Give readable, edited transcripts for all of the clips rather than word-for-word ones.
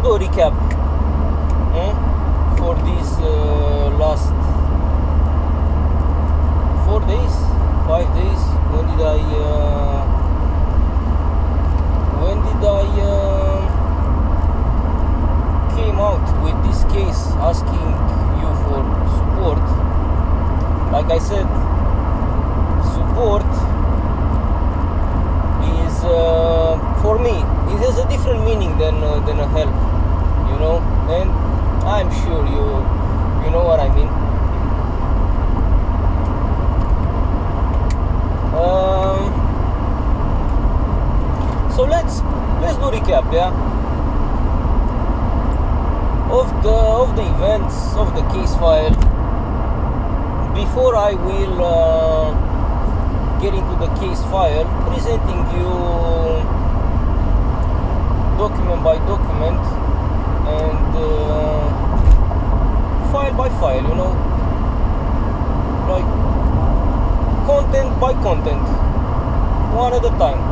do a recap for these last 4 days, 5 days. When did I came out with this case asking you for support? Like I said, support is for me, it has a different meaning than a help, you know, and I'm sure you know what I mean. So let's do a recap, yeah, of the events of the case file before I will get into the case file, presenting you document by document and file by file, you know, like content by content, one at a time.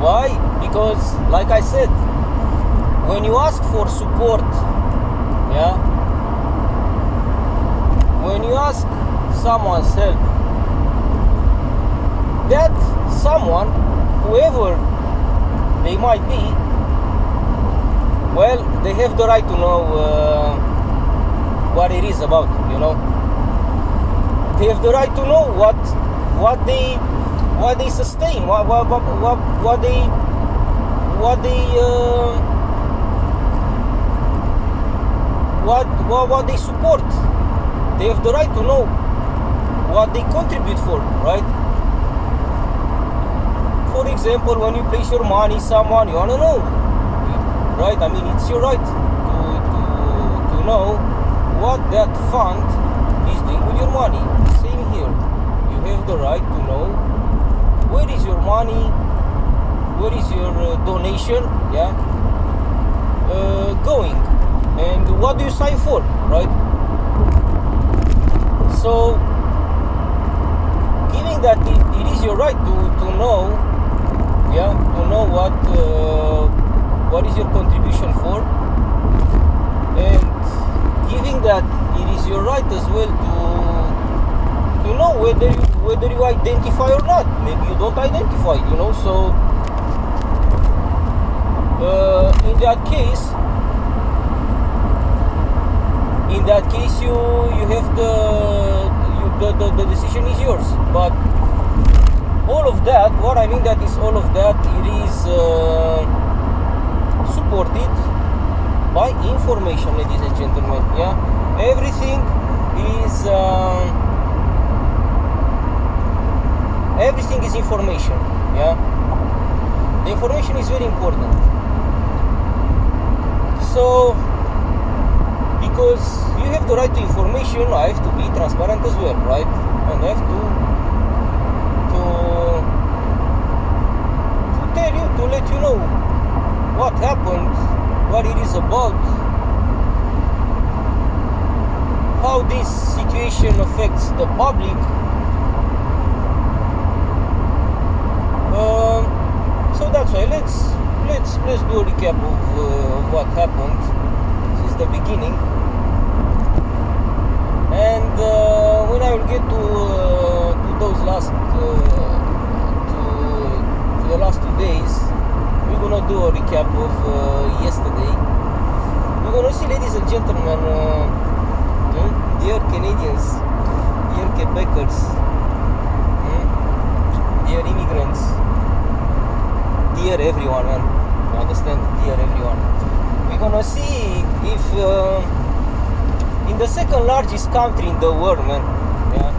Why? Because, like I said, when you ask for support, yeah, when you ask someone's help, that someone, whoever they might be, well, they have the right to know what it is about, you know. They have the right to know what they sustain, what they support. They have the right to know what they contribute for, right? For example, when you place your money someone, you wanna know, right? I mean, it's your right to know what that fund is doing with your money. Same here. You have the right to know where is your money, where is your donation, yeah, going, and what do you sign for, right? So, given that it is your right to know, yeah, to know what is your contribution for, and giving that it is your right as well to know whether you identify or not. Maybe you don't identify, you know. So in that case you have the decision is yours. But all of that, what I mean that is all of that, it is supported by information, ladies and gentlemen. Yeah, everything is information. Yeah, the information is very important. So, because you have the right to information, I have to be transparent as well, right? And I have to tell you, to let you know what happened, what it is about, how this situation affects the public. So that's why let's do a recap of what happened since the beginning, and when I will get to those last to the last 2 days, we're gonna do a recap of yesterday. We're gonna see, ladies and gentlemen, dear Canadians, dear Quebecers, dear immigrants, dear everyone, man. You understand? Dear everyone. We're gonna see if in the second largest country in the world, man, yeah,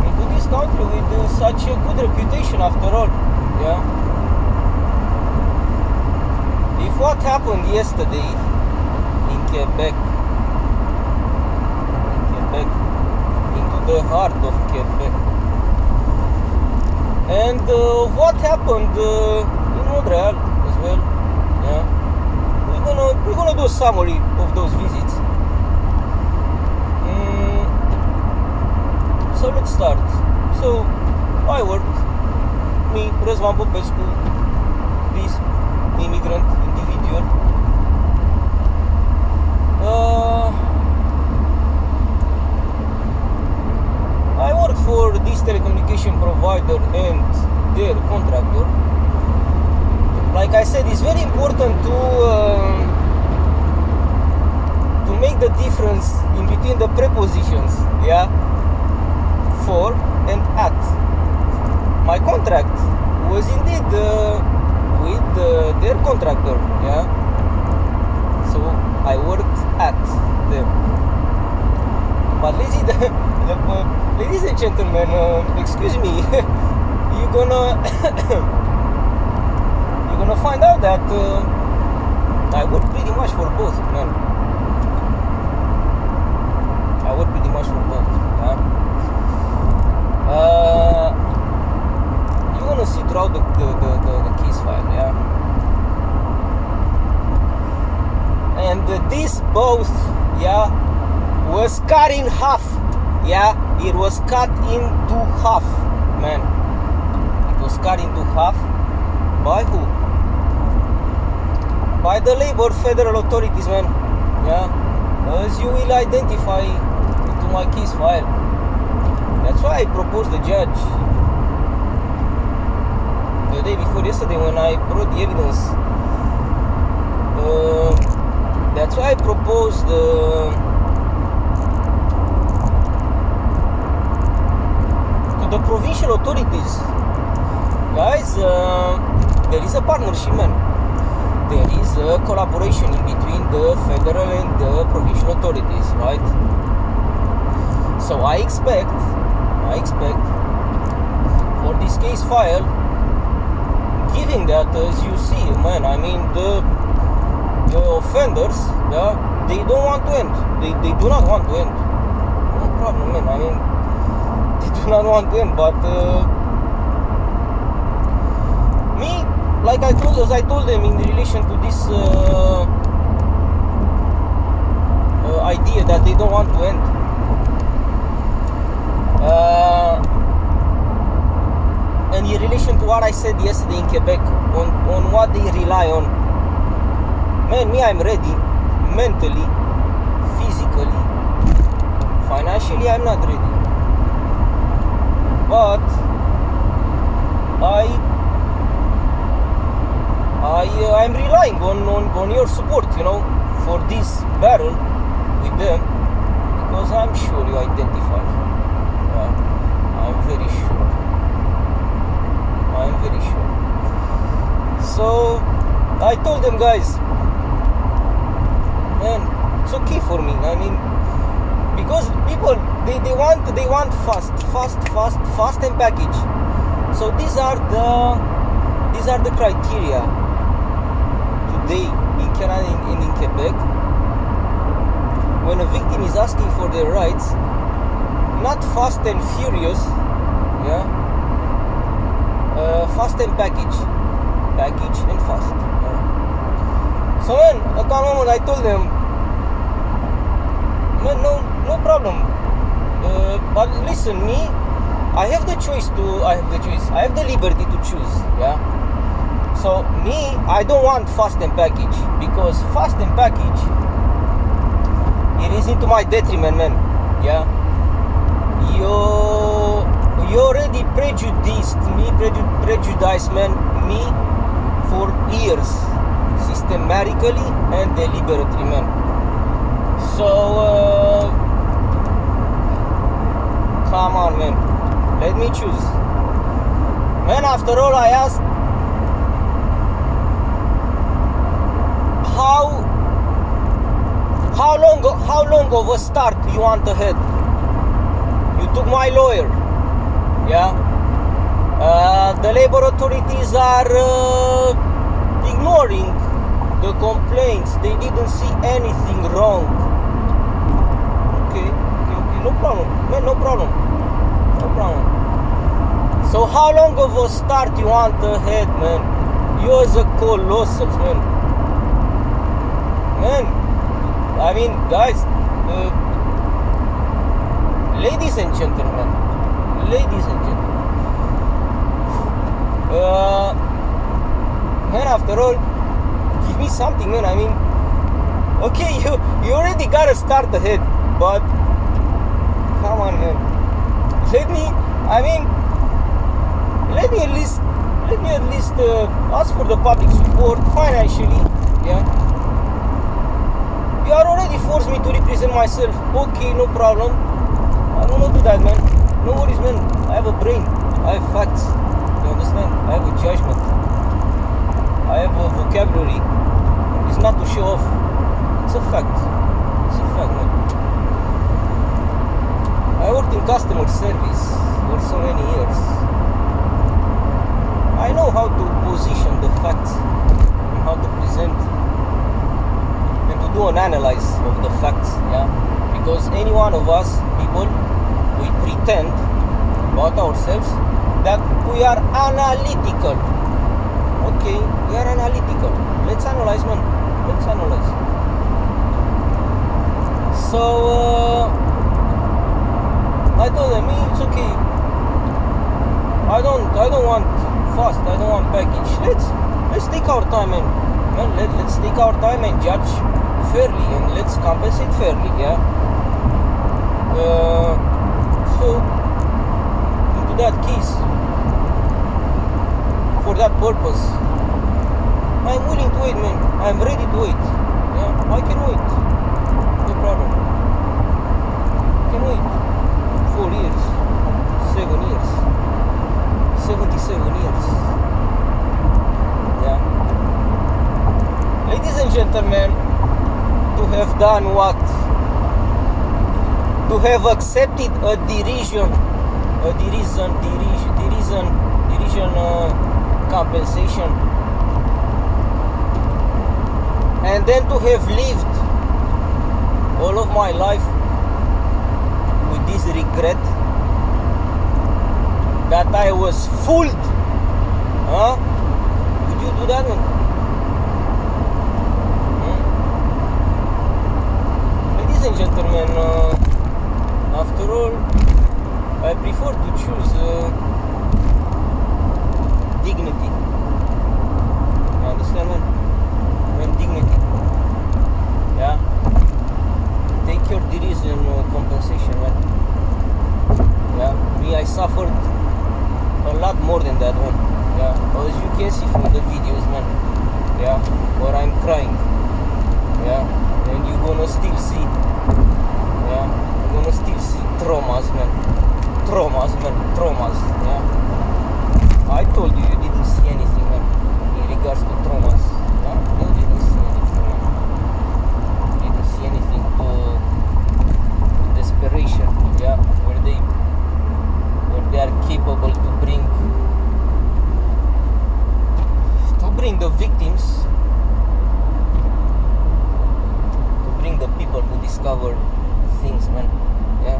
into this country with such a good reputation after all, yeah, if what happened yesterday in Quebec, into the heart of Quebec, and what happened in Montreal as well, yeah, we're gonna do a summary of those visits. So So let's start. So I work, me, Răzvan Popescu, this immigrant individual. I work for this telecommunication provider and their contractor. Like I said, it's very important to make the difference in between the prepositions, yeah, for and at. My contract was indeed with their contractor, yeah. So I worked at them. But ladies and gentlemen, excuse me, you're gonna find out that I work pretty much for both, man. I work pretty much for both, yeah. You're gonna see throughout the case file, yeah. And this both, yeah, was cut in half, yeah. It was cut into half, man. It was cut into half by who? By the labor federal authorities, man, yeah. As you will identify into my case file. That's why I proposed the judge the day before yesterday when I brought the evidence. That's why I proposed to the provincial authorities, guys, there is a partnership, man. There is a collaboration in between the federal and the provincial authorities, right? So I expect for this case file, given that, as you see, man, I mean the offenders, yeah, they don't want to end. They do not want to end. No problem, man. I mean, they do not want to end, but me, like I told them in relation to this idea that they don't want to end. And in relation to what I said yesterday in Quebec on what they rely on, man, me, I'm ready mentally, physically, financially, I'm not ready, but I'm relying on your support, you know, for this battle with them, because I'm sure you identify. I'm very sure. So I told them, guys, man, it's okay for me. I mean, because people they want fast and package. So these are the criteria today in Canada and in Quebec when a victim is asking for their rights. Not fast and furious, yeah. Fast and package and fast. Yeah. So man, at that moment I told them, man, no problem. But listen, me, I have the liberty to choose, yeah. So me, I don't want fast and package, because fast and package, it is into my detriment, man, yeah. You already prejudiced me, me for years, systematically and deliberately, man. So, come on, man, let me choose. Man, after all, I asked, how long of a start you want ahead? You took my lawyer, yeah. The labor authorities are ignoring the complaints. They didn't see anything wrong. Okay, no problem, man, no problem. So how long of a start you want ahead, man? You as a colossal, man. I mean, guys, ladies and gentlemen, ladies and gentlemen, man, after all, give me something, man. I mean, okay, you already gotta start ahead, but come on, man. Let me at least ask for the public support financially. Yeah, you are already forced me to represent myself. Okay, no problem. I'm gonna do that, man. No worries, man. I have a brain. I have facts. You understand? I have a judgment. I have a vocabulary. It's not to show off. It's a fact. It's a fact, man. I worked in customer service for so many years. I know how to position the facts and how to present and to do an analyze of the facts, yeah. Because any one of us people, we pretend about ourselves that we are analytical. Okay, we are analytical. Let's analyze, man. Let's analyze. So I told them, it's okay. I don't want fast. I don't want package. Let's take our time, man. Let's take our time and judge fairly, and let's compensate fairly. Yeah. So into that case, for that purpose, I'm willing to wait, man. I'm ready to wait. Yeah, I can wait. No problem. I can wait. 4 years, 7 years, 77 years. Yeah. Ladies and gentlemen, to have done what? To have accepted a derision compensation, and then to have lived all of my life with this regret that I was fooled. Huh? Would you do that, man? Ladies and gentlemen, after all, I prefer to choose dignity. You understand, man? And dignity. Yeah. Take your derision compensation, man. Yeah. Me, I suffered a lot more than that one. Yeah. As you can see from the videos, man. Yeah. Where I'm crying. Yeah. And you're gonna still see. Yeah. You're gonna still see traumas, man. Traumas. Yeah. I told you didn't see anything, man, in regards to traumas. Yeah. You didn't see anything, man. You didn't see anything to desperation. Yeah. Where they are capable to bring the victims, to bring the people who discover things, man. Yeah.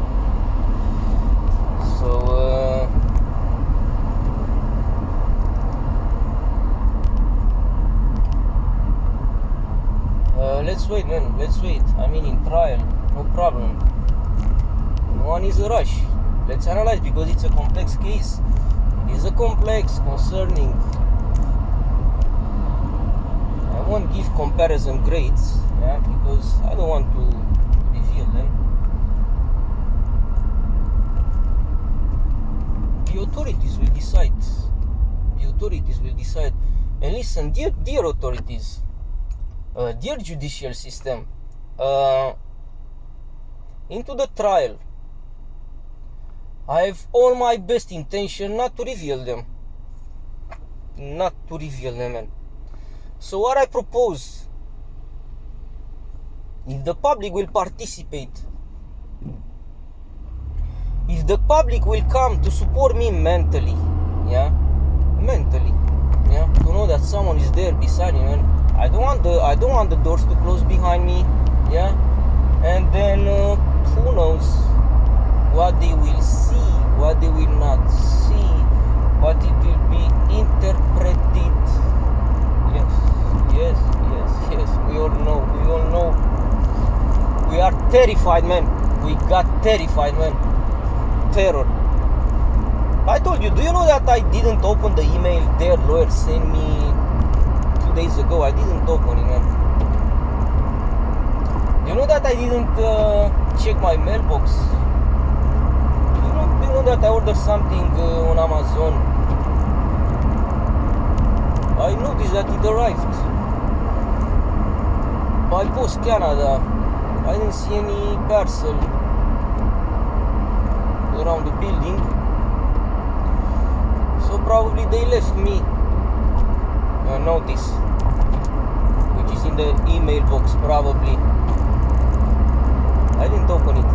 So let's wait, man. Let's wait. I mean, in trial, no problem. No one is a rush. Let's analyze, because it's a complex case. It's a complex concerning. I won't give comparison grades, yeah, because I don't want to reveal them. The authorities will decide. And listen, dear authorities, dear judicial system, into the trial, I have all my best intention not to reveal them, man. So what I propose, if the public will participate, if the public will come to support me mentally, yeah, to know that someone is there beside me, man. I don't want the doors to close behind me, yeah, and then who knows what they will see, what they will not see, but it will be interpreted. Yes, we all know. We are terrified, man. We got terrified, man. Terror. I told you, do you know that I didn't open the email their lawyer sent me 2 days ago? I didn't open it, man. You know that I didn't check my mailbox? You know that I ordered something on Amazon? I noticed that it arrived by Post Canada. I didn't see any parcel around the building, so probably they left me a notice, which is in the email box probably. I didn't open it.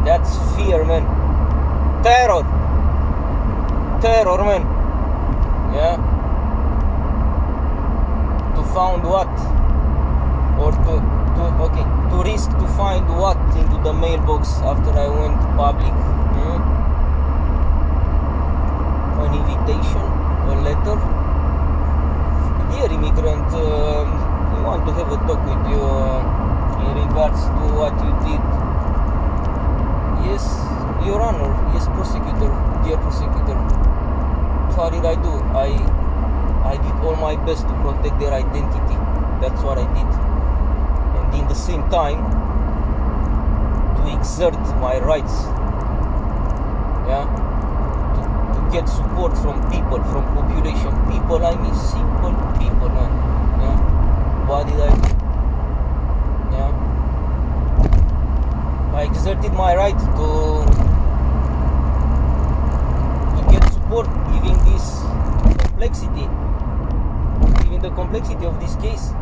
That's fear, man. Terror, man. Yeah. To found what? Or to risk to find what into the mailbox after I went public? An invitation, a letter. Dear immigrant, we want to have a talk with you in regards to what you did. Yes, Your Honor. Yes, prosecutor. Dear prosecutor. What did I do? I did all my best to protect their identity. That's what I did. And in the same time, to exert my rights. Yeah. To get support from people, from population. People, I mean simple people, man. Yeah. What did I do? Yeah. I exerted my right to get support, giving this complexity, given the complexity of this case,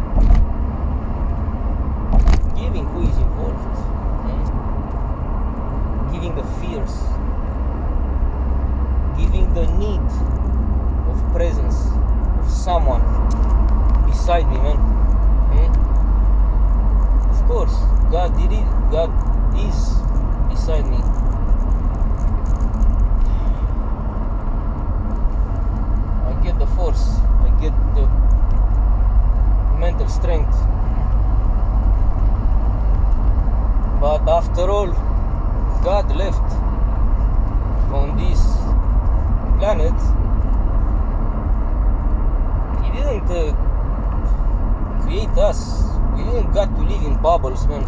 giving who is involved, giving the fears, giving the need of presence of someone beside me, man. Of course, God did it. God is beside me. I get the force, I get the mental strength. But after all, God left on this planet. He didn't create us. We didn't got to live in bubbles, man.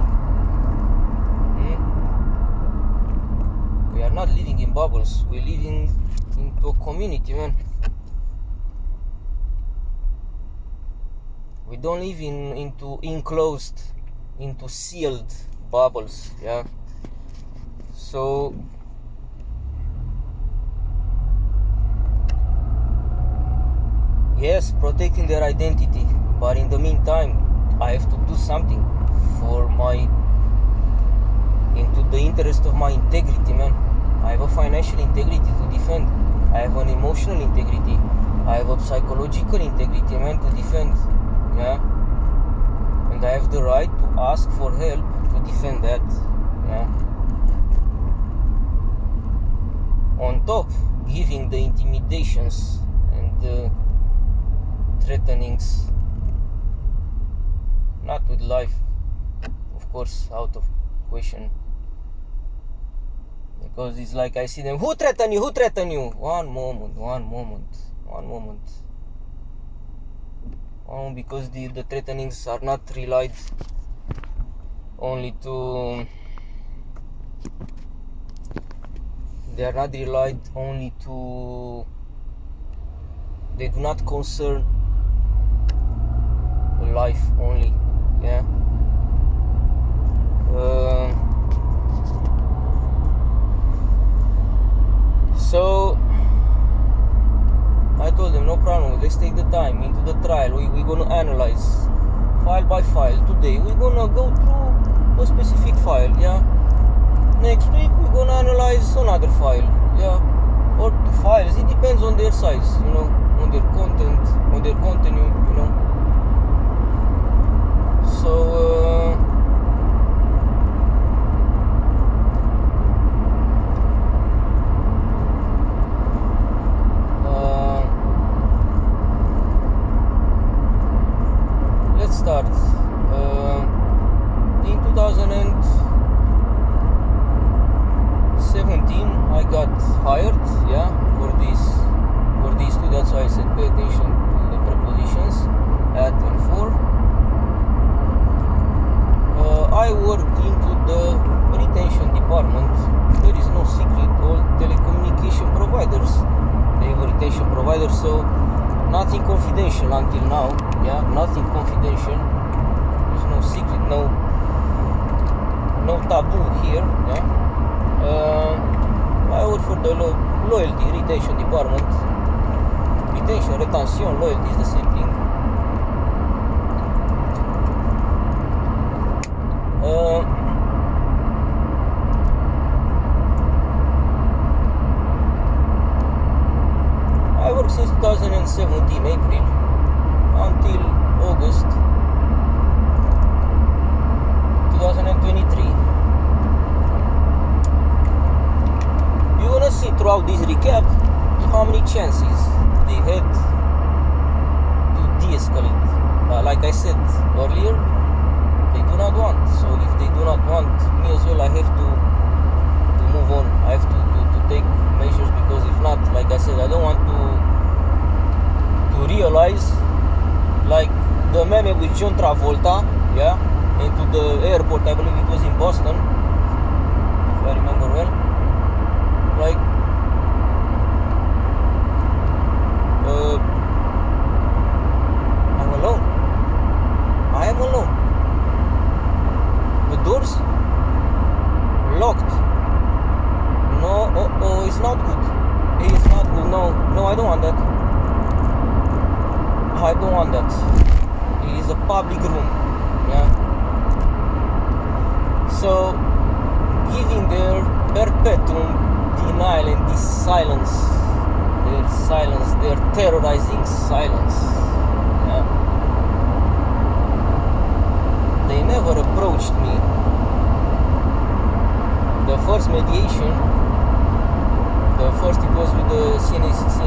We are not living in bubbles. We're living into a community, man. We don't live into enclosed, into sealed bubbles, yeah. So yes, protecting their identity, but in the meantime, I have to do something for into the interest of my integrity, man. I have a financial integrity to defend. I have an emotional integrity. I have a psychological integrity, man, to defend. Yeah. And I have the right to ask for help to defend that. Yeah. On top, giving the intimidations and the threatenings, not with life, of course, out of question. Because it's like I see them, who threaten you? One moment. Because the threatenings are not relied only to, they do not concern life only, yeah. So I told them, no problem, let's take the time into the trial. We're gonna analyze file by file. Today we're gonna go through a specific file, yeah. Next week we're gonna analyze another file, yeah, or two files. It depends on their size, you know, on their content, on their content, you know. So let's start. In 2007, got hired, yeah, for these two. That's why I said pay attention to the prepositions at and for. I worked into the retention department. There is no secret. All telecommunication providers, they have a retention provider, so nothing confidential until now. Yeah, nothing confidential. There's no secret, no taboo here. Yeah. I work for the loyalty retention department. Retention, retention, loyalty is the same thing. I worked since 2017 April until August 2023. You're gonna see throughout this recap how many chances they had to de-escalate. Like I said earlier, they do not want. So if they do not want me as well, I have to move on. I have to take measures, because if not, like I said, I don't want to realize, like the meme with John Travolta, yeah, into the airport, I believe it was in Boston, if I remember well, like I'm alone. I am alone. The doors locked. No, it's not good. It's not good. No, I don't want that. I don't want that. It is a public room. Yeah. So, giving their perpetuum denial and this silence, their terrorizing silence. Yeah. They never approached me. The first mediation, it was with the CNESST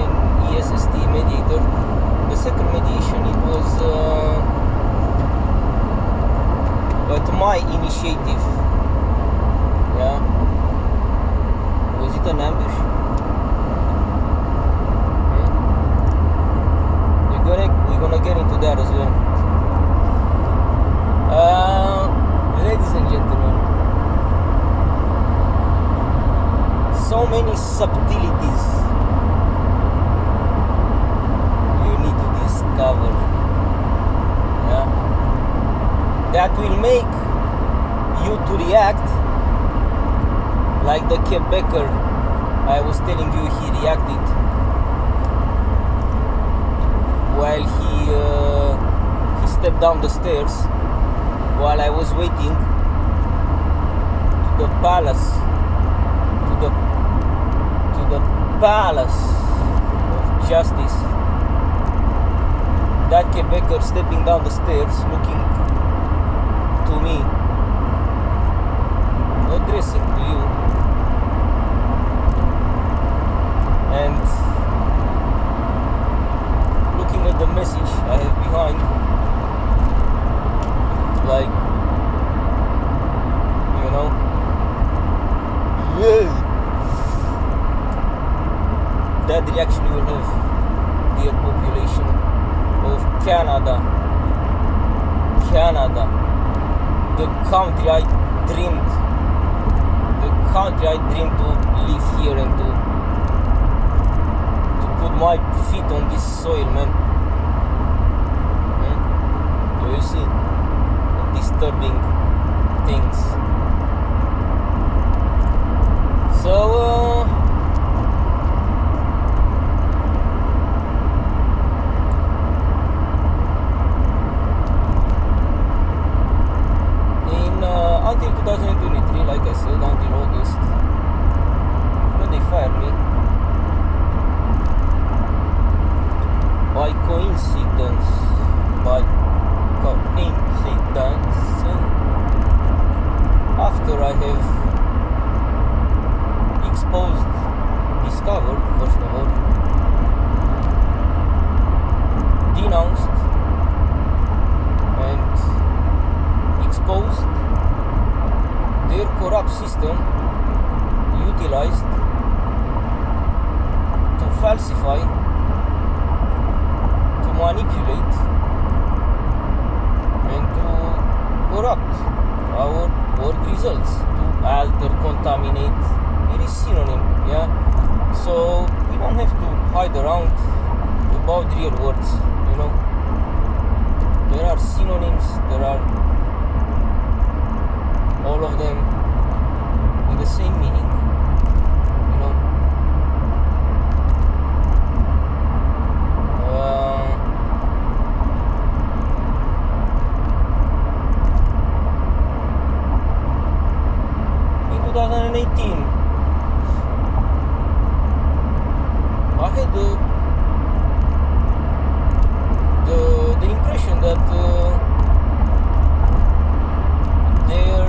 mediator. The second mediation, it was at my initiative. Yeah. Was it an ambush? We're gonna get into that as well. Ladies and gentlemen, so many subtleties you need to discover, yeah, that will make you to react like the Quebecer I was telling you he reacted while he stepped down the stairs while I was waiting to the palace of justice. That Quebecer stepping down the stairs, looking to me, addressing to you, and looking at the message I have behind, like, you know, yeah. That reaction you will have, dear population of Canada, the country I dreamed to live here and to put my feet on this soil, man. You will see disturbing things. So until 2023, like I said, until August, when they fired me, by coincidence, after I have discovered, first of all, denounced and exposed their corrupt system utilized falsify, to manipulate, and to corrupt our work results, to alter, contaminate. It is synonym, yeah. So we don't have to hide around about real words, you know. There are synonyms, there are all of them with the same meaning, you know. In 2018, I had the impression that their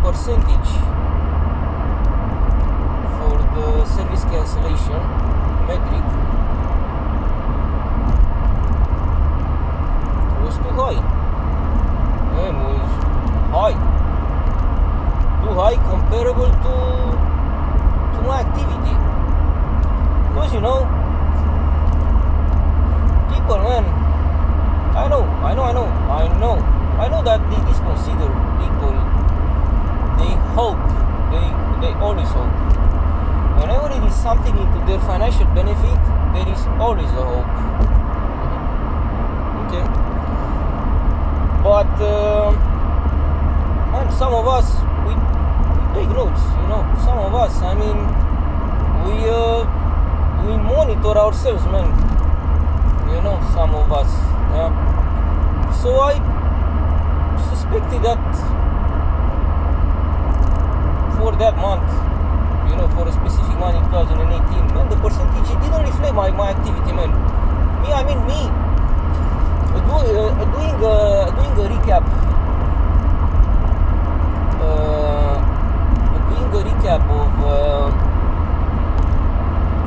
percentage for the service cancellation metric was too high. And was high. Too high comparable to my activity. Because you know, people, man, I know that they disconsider people. They hope, they always hope. Whenever it is something into their financial benefit, there is always a hope. Okay. But man, some of us we take notes, you know. Some of us, I mean, we monitor ourselves, man. You know, some of us, yeah. So I suspected that for that month, you know, for a specific month in 2018, man, the percentage, it didn't reflect my activity, man. Me doing a recap,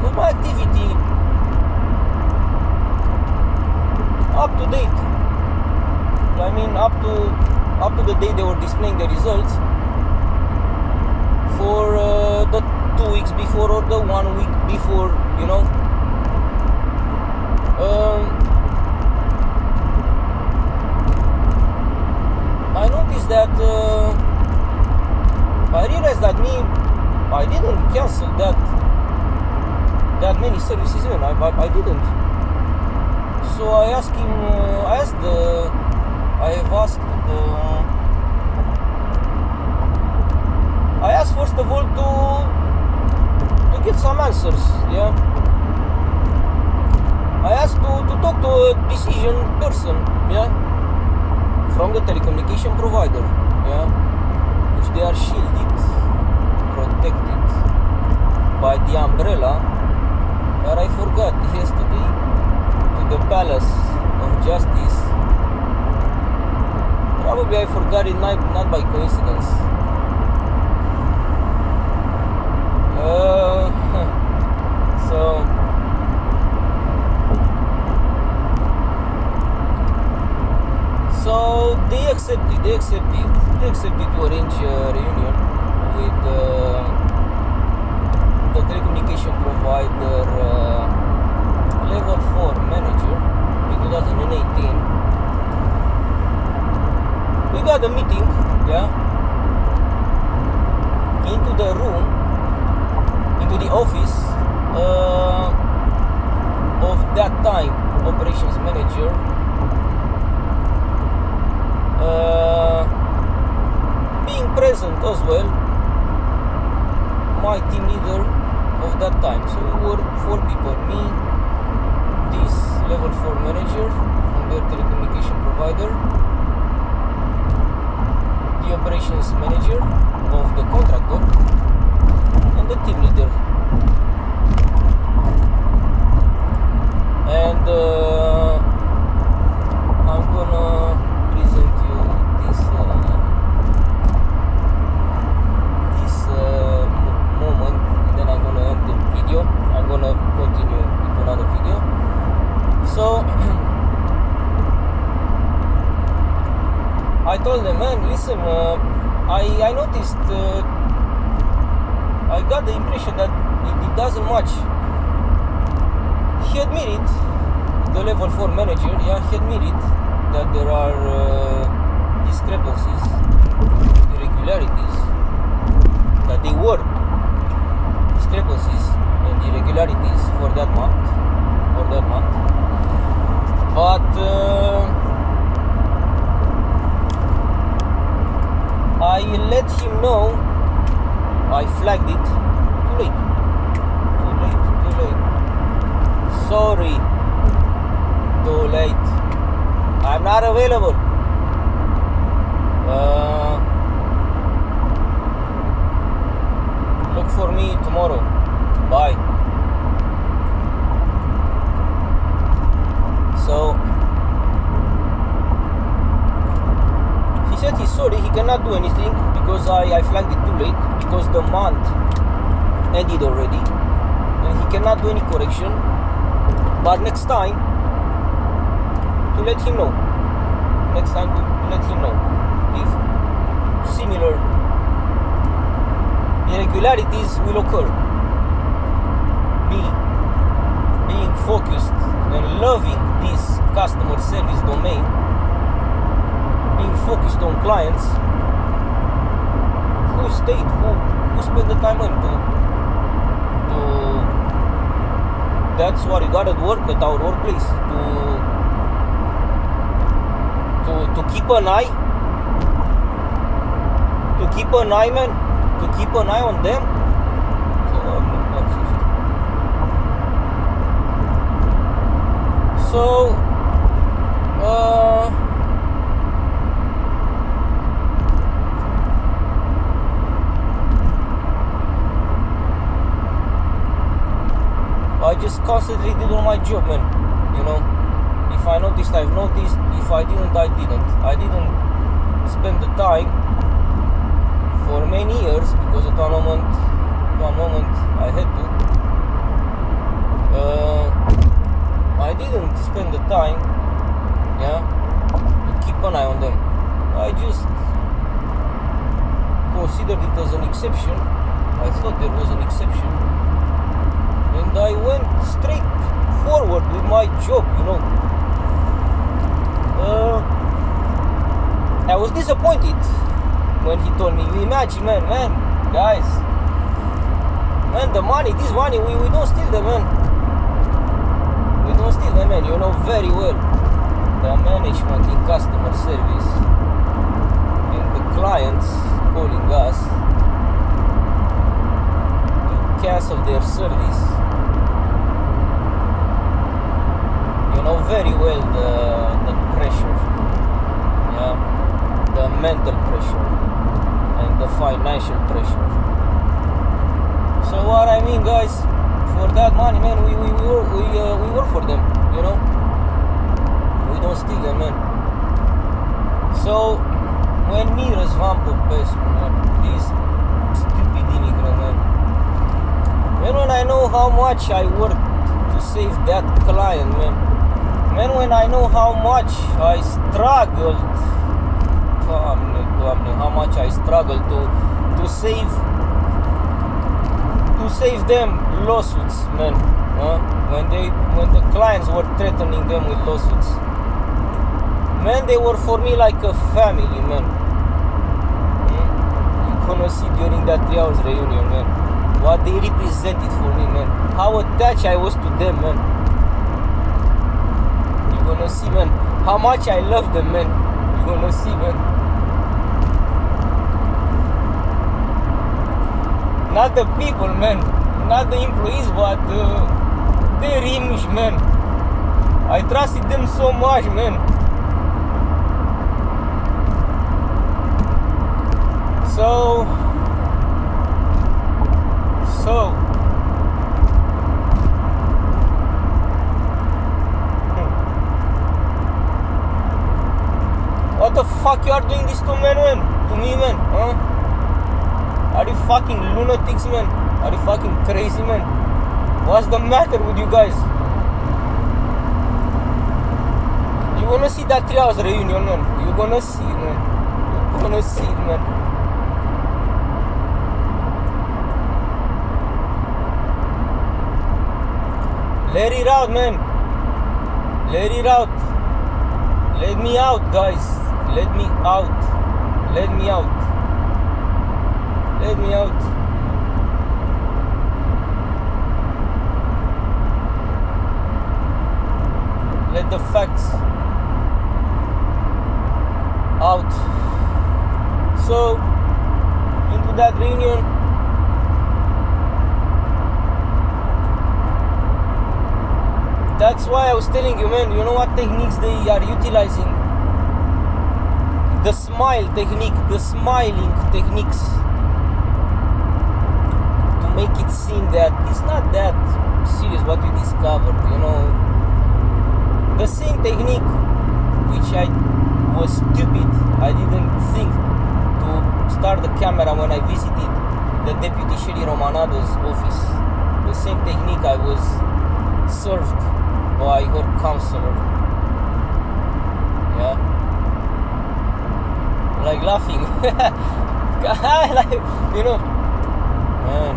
of my activity up to date. I mean, up to the day they were displaying the results for the 2 weeks before or the 1 week before, you know. I noticed that I realized that I didn't cancel that many services, man. I didn't. So I have asked first of all to get some answers, yeah. I asked to talk to a decision person, yeah, from the telecommunication provider, yeah, which they are shielded, protected by the umbrella that I forgot yesterday, to the Palace of Justice. Probably I forgot it not by coincidence. So they accepted to arrange a reunion with the telecommunication provider level 4 manager in 2018. We got a meeting, yeah, into the room, into the office of that time operations manager, being present as well, my team leader of that time. So we were 4 people, me, this level 4 manager from their telecommunication provider, the operations manager of the contractor, and the team leader. And I'm gonna present you this moment, and then I'm gonna end the video. I'm gonna continue with another video. So I told them, man, listen, I noticed, I got the impression that it doesn't match he admitted, the level 4 manager, yeah, he admitted that there are discrepancies, irregularities, that they were discrepancies and irregularities for that month, but I let him know, I flagged it, too late, sorry, too late, I'm not available. Look for me tomorrow, bye. So he said he's sorry, he cannot do anything because I flagged it too late, because the month ended already and he cannot do any correction, but next time to let him know, if similar irregularities will occur. Me being focused and loving this customer service domain, being focused on clients who spend the time on to that's what you gotta work at our workplace, to keep an eye, man, to keep an eye on them. So I just concentrated on my job, man. You know, if I noticed, I've noticed. If I didn't, I didn't. I didn't spend the time for many years because at one moment I had to. I didn't spend the time, yeah, to keep an eye on them. I just considered it as an exception. I thought there was an exception, and I went straight forward with my job, you know. I was disappointed when he told me, you imagine, man, guys, man, the money, this money, we don't steal them, man. We don't steal them, man. You know very well the management in customer service and the clients calling us to cancel their service. You know very well the pressure, yeah, the mental pressure and the financial pressure. So what I mean, guys, for that money, man, we work for them, you know. We don't steal them, man. So when me răzvam Popescu, man, this stupid immigrant, man, when I know how much I worked to save that client, man, when I know how much I struggled, how much I struggled to save them lawsuits, man. When the clients were threatening them with lawsuits, man, they were for me like a family, man. You're gonna see during that 3 hours reunion, man, what they represented for me, man. How attached I was to them, man. You're gonna see, man, how much I love them, man. You're gonna see, man. Not the people, man, not the employees, but their image, man. I trusted them so much, man. So what the fuck you are doing this to me, man? Huh? Are you fucking lunatics, man? Are you fucking crazy, man? What's the matter with you guys? You wanna see that 3 hours reunion, man? You're gonna see it, man. You're gonna see it, man. Let it out, man. Let it out. Let me out, guys. Let me out. Let me out. Let me out. Let the facts out. So, into that reunion, that's why I was telling you, man, you know what techniques they are utilizing? The smile technique, the smiling techniques, to make it seem that it's not that serious what you discovered, you know. The same technique which I was stupid, I didn't think to start the camera when I visited the Deputy Shelly Romanado's office. The same technique I was served by her counselor. Yeah, like laughing. Like, you know, man.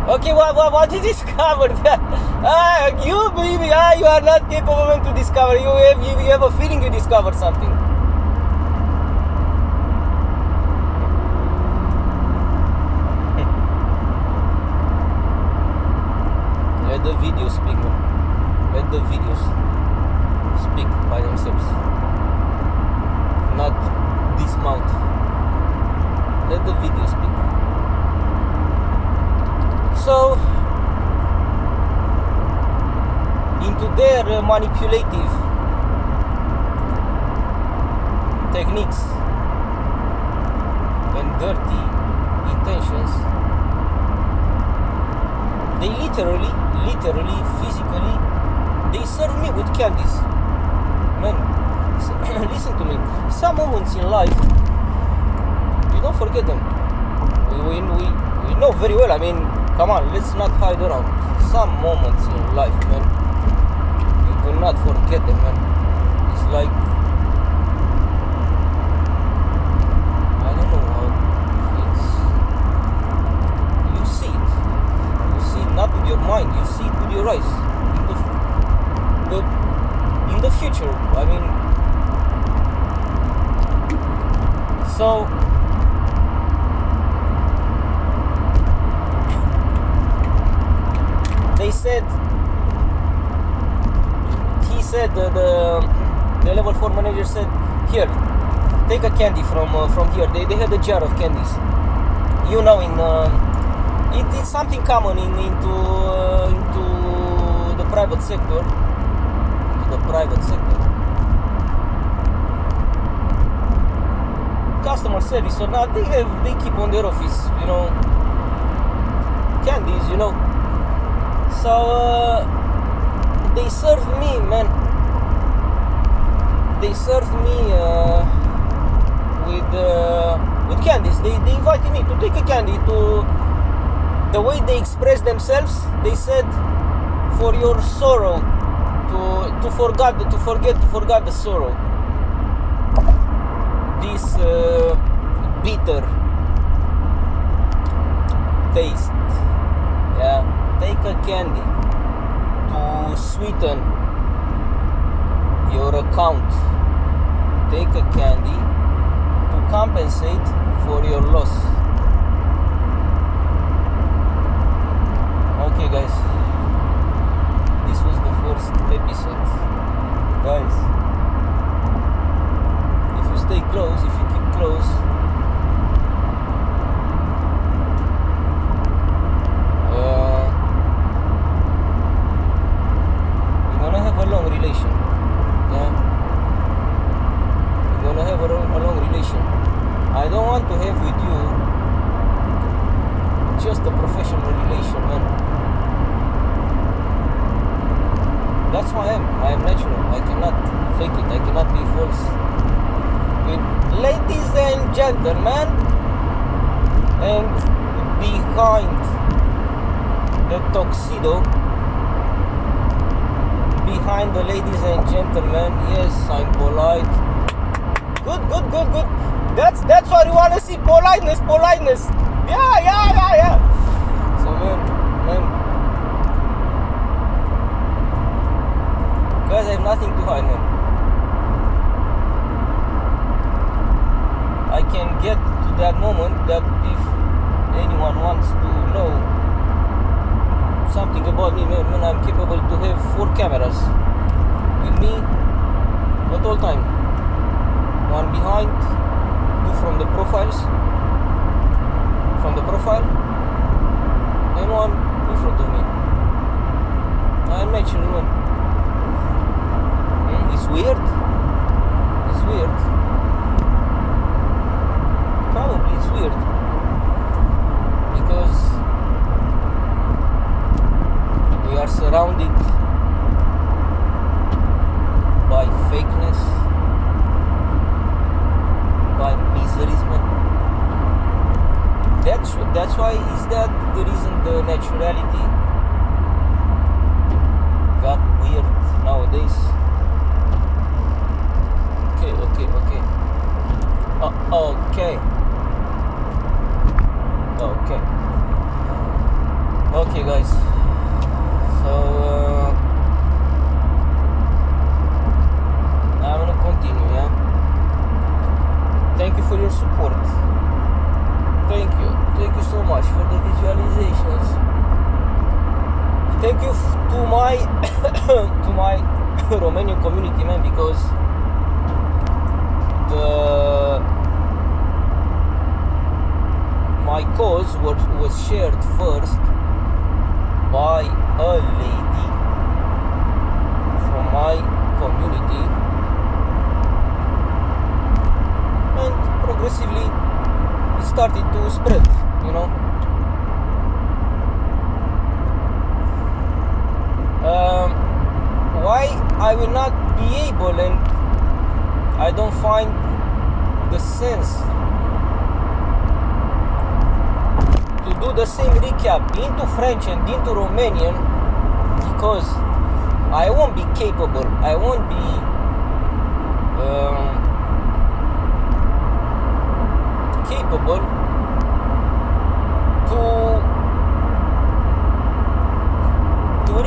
Okay, what did you discover? You baby, you are not capable to discover. You have a feeling you discovered something. Let the videos speak, man. Let the videos speak by themselves. Not this mouth. Let the videos speak. So, into their manipulative techniques and dirty intentions, they literally, physically, they serve me with candies. Man, listen to me. Some moments in life, you don't forget them. We know very well, I mean, come on, let's not hide around. Some moments in life, man, you do not forget them, man. It's like, I don't know how you see it not with your mind, you see it with your eyes, in the future, I mean. So, he said, the level 4 manager said, here, take a candy from here. They had a jar of candies. You know, it's something common into the private sector. Customer service or not, they keep on their office, you know, candies, you know. So they served me, man. They served me with candies. They invited me to take a candy. To the way they expressed themselves, they said, for your sorrow, to forget the sorrow. This bitter taste. Yeah, take a candy to sweeten your account. Take a candy to compensate for your loss. Okay, guys, this was the first episode. Guys, if you stay close, if you keep close, you're gonna have a long relation. Yeah, you're gonna have a long relation. I don't want to have with you just a professional relation, man. That's who I am. I am natural. I cannot fake it. I cannot be false. Ladies and gentlemen, and behind the tuxedo, behind the ladies and gentlemen, yes, I'm polite. Good. That's what you want to see. Politeness. Yeah. So man, something about me, man. I'm capable to have 4 cameras with me at all time. One behind, 2 from the profiles, and 1 in front of me. I'm natural, man. It's weird. Probably it's weird because we are surrounded by fakeness, by miseries, man. That's why is that the reason the naturality got weird nowadays. Okay, guys. So I'm gonna continue, yeah. Thank you for your support. Thank you so much for the visualizations. Thank you to my to my Romanian community, man, because my cause was shared first by a lady from my community, and progressively it started to spread, you know. Why I will not be able, and I don't find the sense to do the same recap into French and into Romanian, because I won't be capable, I won't be capable to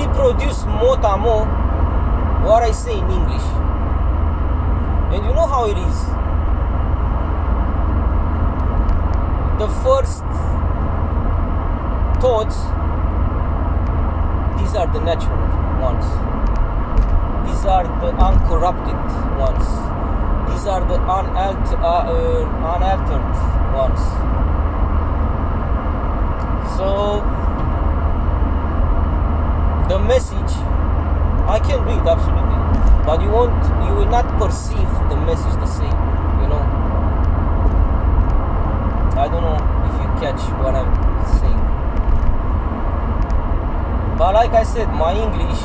reproduce mot a mot what I say in English. And you know how it is. The first thoughts, these are the natural ones. These are the uncorrupted ones. These are the unaltered ones. So the message, I can read absolutely, but you will not perceive the message the same, you know. I don't know if you catch what I'm saying. But like I said, my English